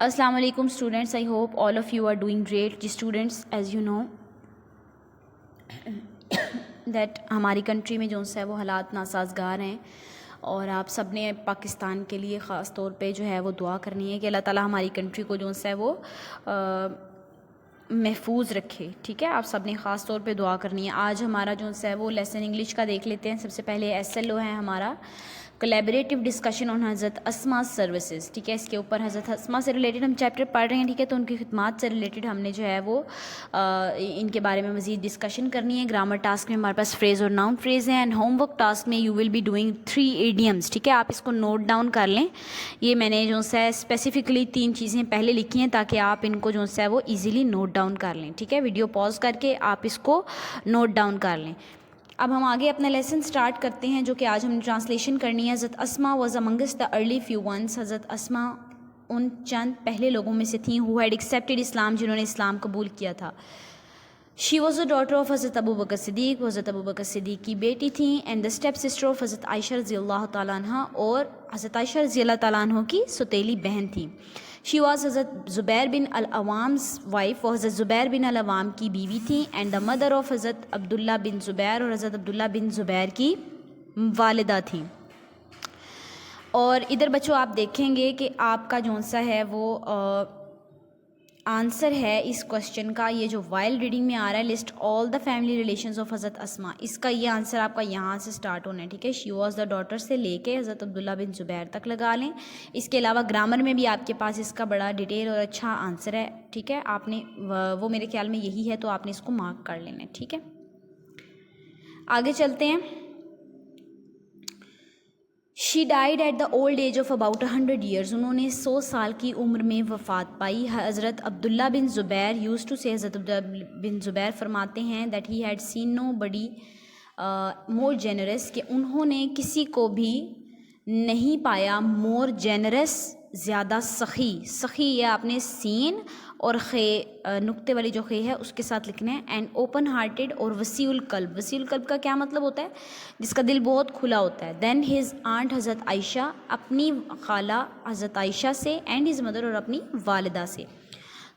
Assalamu alaikum students. I hope all of you are doing great. Students, as you know that हमारी country में जो है वो हालात नासाज़गार हैं और आप सब ने पाकिस्तान के लिए ख़ास तौर पे जो है वो दुआ करनी है कि अल्लाह ताला हमारी कंट्री को जो है वो महफूज रखे। ठीक है, आप सब ने ख़ास तौर पे दुआ करनी है। आज हमारा जो है वो लेसन इंग्लिश का देख लेते हैं। सबसे पहले SLO है हमारा कोलैबोरेटिव डिस्कशन ऑन हज़रत अस्मा सर्विसेज। ठीक है, इसके ऊपर हज़रत अस्मा से रिलेटेड हम चैप्टर पढ़ रहे हैं। ठीक है, तो उनकी खिदमात से रिलेटेड हमने जो है वो इनके बारे में मज़ीद डिस्कशन करनी है। ग्रामर टास्क में हमारे पास फ्रेज़ और नाउन फ्रेज़ हैं एंड होमवर्क टास्क में you will be doing 3 idioms. ठीक है, आप इसको नोट डाउन कर लें। ये मैंने जो है स्पेसिफिकली 3 चीज़ें पहले लिखी हैं ताकि आप इनको जो है वो ईज़िली नोट डाउन कर लें। ठीक है, वीडियो पॉज करके आप इसको नोट डाउन कर लें। अब हम आगे अपना लेसन स्टार्ट करते हैं जो कि आज हमने ट्रांसलेशन करनी है। हज़रत Asma was amongst the early few ones. हज़रत अस्मा उन चंद पहले लोगों में से थी हु हैड एक्सेप्टेड इस्लाम, जिन्होंने इस्लाम कबूल किया था। She was the daughter of हज़रत अबू बकर सिद्दीक़, हज़रत अबू बकर सिद्दीक़ की बेटी थी and the step sister of हज़रत आयशा रज़ियल्लाहु तआला अन्हा, और हज़रत आयशा रज़ियल्लाहु तआला अन्हा की सौतेली बहन थी। शी वाज हज़रत ज़ुबैर बिन अल-अवाम्स वाइफ, और हज़रत ज़ुबैर बिन अल-अवाम की बीवी थी एंड द मदर ऑफ हज़रत अब्दुल्ला बिन ज़ुबैर, और हज़रत अब्दुल्ला बिन ज़ुबैर की वालिदा थी। और इधर बच्चों आप देखेंगे कि आपका जो सा है वो आंसर है इस क्वेश्चन का, ये जो वाइल रीडिंग में आ रहा है, list all the family relations of हज़रत अस्मा, इसका ये आंसर आपका यहाँ से स्टार्ट होना है। ठीक है, शी वॉज द डॉटर से लेके हज़रत अब्दुल्ला बिन ज़ुबैर तक लगा लें। इसके अलावा ग्रामर में भी आपके पास इसका बड़ा डिटेल और अच्छा आंसर है। ठीक है, आपने वो मेरे ख्याल में यही है, तो आपने इसको मार्क कर लेना है। ठीक है, आगे चलते हैं। She died at the old age of about 100 years. उन्होंने 100 साल की उम्र में वफ़ात पाई। Hazrat Abdullah bin Zubair use to say, Hazrat Abdullah bin Zubair फरमाते हैं that he had seen nobody more generous, कि उन्होंने किसी को भी नहीं पाया मोर जेनरस, ज़्यादा सखी। सखी ये आपने सीन और खे नुक्ते वाली जो खे है उसके साथ लिखना है। एंड ओपन हार्टेड और वसीउल कल्ब। वसीउल कल्ब का क्या मतलब होता है? जिसका दिल बहुत खुला होता है। देन हिज आंट हज़रत आयशा, अपनी खाला हज़रत आयशा से, एंड हिज मदर, और अपनी वालिदा से।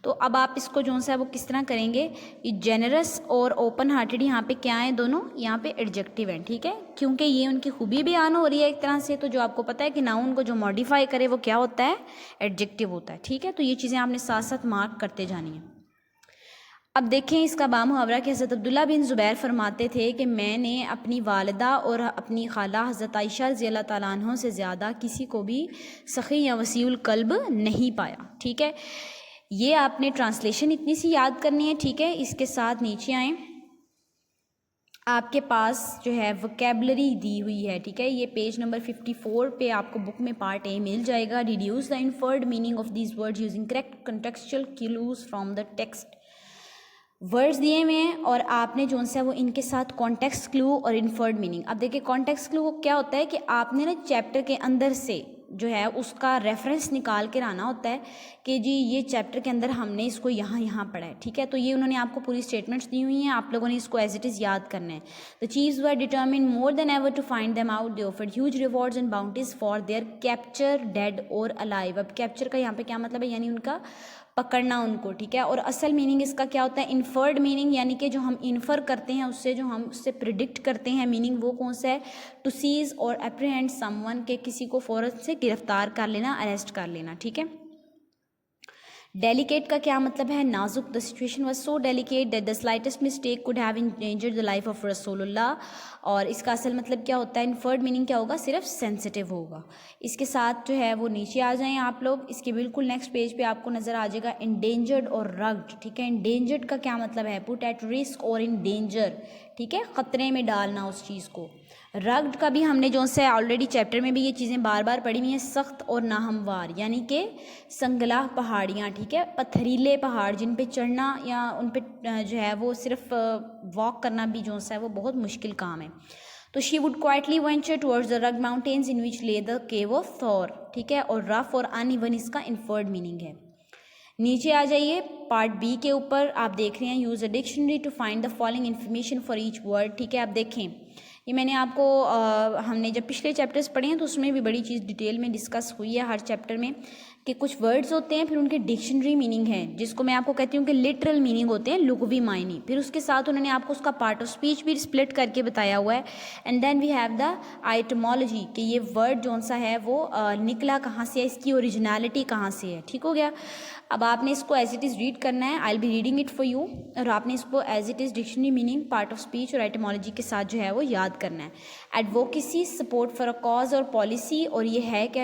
तो अब आप इसको जो है वो किस तरह करेंगे? ये जेनरस और ओपन हार्टेड यहाँ पे क्या है? दोनों यहाँ पे एडजेक्टिव हैं। ठीक है, क्योंकि ये उनकी खूबी बयान हो रही है एक तरह से, तो जो आपको पता है कि नाउन को जो मॉडिफाई करे वो क्या होता है? एडजेक्टिव होता है। ठीक है, तो ये चीज़ें आपने साथ साथ मार्क करते जानी है। अब देखें इसका बामुहावरा कि हज़रत अब्दुल्ला बिन ज़ुबैर फरमाते थे कि मैंने अपनी वालिदा और अपनी खाला हज़रत आयशा रज़ियल्लाहु तआला अन्हा से ज़्यादा किसी को भी सखी या वसीउल कल्ब नहीं पाया। ठीक है, ये आपने ट्रांसलेशन इतनी सी याद करनी है। ठीक है, इसके साथ नीचे आएँ, आपके पास जो है वोकैबलरी दी हुई है। ठीक है, ये पेज नंबर 54 पे आपको बुक में पार्ट ए मिल जाएगा। Reduce the inferred meaning of these words using correct contextual clues from the text. Words दिए हुए हैं और आपने जो है वो इनके साथ कॉन्टेक्स्ट क्लू और इन्फर्ड मीनिंग। अब देखिए कॉन्टेक्स्ट क्लू क्या होता है कि आपने ना चैप्टर के अंदर से जो है उसका रेफरेंस निकाल कर आना होता है कि जी ये चैप्टर के अंदर हमने इसको यहाँ पढ़ा है। ठीक है, तो ये उन्होंने आपको पूरी स्टेटमेंट्स दी हुई हैं, आप लोगों ने इसको एज इट इज़ याद करना है। The chiefs were determined more than ever to find them out, they offered huge rewards and bounties for their capture dead or alive. अब कैप्चर का यहाँ पे क्या मतलब है? यानी उनका पकड़ना उनको। ठीक है, और असल मीनिंग इसका क्या होता है? इन्फर्ड मीनिंग, यानी कि जो हम इन्फर करते हैं उससे, जो हम उससे प्रिडिक्ट करते हैं मीनिंग, वो कौन सा है? टू सीज और एप्रीहेंड समवन, के किसी को फ़ौरन से गिरफ्तार कर लेना, अरेस्ट कर लेना। ठीक है, डेलिकेट का क्या मतलब है? नाजुक। The situation was so delicate that the slightest mistake could have endangered the life of रसूलुल्लाह। और इसका असल मतलब क्या होता है? इन्फर्ड मीनिंग क्या होगा? सिर्फ सेंसिटिव होगा। इसके साथ जो है वो नीचे आ जाएं आप लोग, इसके बिल्कुल नेक्स्ट पेज पे आपको नज़र आ जाएगा इंडेंजर्ड और रग्ड। ठीक है, इंडेंजर्ड का क्या मतलब है? पुट एट रिस्क और इन डेंजर। ठीक है, ख़तरे में डालना उस चीज़ को। रग्ड का भी हमने जो से ऑलरेडी चैप्टर में भी ये चीज़ें बार बार पढ़ी हुई हैं, सख्त और नाहमवार, यानी कि संगलाह पहाड़ियाँ। ठीक है, पथरीले पहाड़ जिन पे चढ़ना या उन पे जो है वो सिर्फ वॉक करना भी जो है वो बहुत मुश्किल काम है। तो she would quietly venture towards the rug mountains in which lay the cave of Thor. ठीक है, और रफ और अनइवन इसका इन्फर्ड मीनिंग है। नीचे आ जाइए पार्ट बी के ऊपर, आप देख रहे हैं use a dictionary to find the following information for each word. ठीक है, आप देखें ये मैंने आपको हमने जब पिछले चैप्टर्स पढ़े हैं तो उसमें भी बड़ी चीज़ डिटेल में डिस्कस हुई है हर चैप्टर में कि कुछ वर्ड्स होते हैं फिर उनके डिक्शनरी मीनिंग है, जिसको मैं आपको कहती हूँ कि लिटरल मीनिंग होते हैं, लुग़वी मायने। फिर उसके साथ उन्होंने आपको उसका पार्ट ऑफ स्पीच भी स्प्लिट करके बताया हुआ है। And then we have the etymology, कि ये वर्ड जौन सा है वो निकला कहाँ से है, इसकी ओरिजिनलिटी कहाँ से है। ठीक हो गया। अब आपने इसको एज इट इज़ रीड करना है, I will be reading it for you, और आपने इसको as it is dictionary meaning, part of speech और एटमोलॉजी के साथ जो है वो याद करना है। Advocacy, support for a cause or policy, और ये है क्या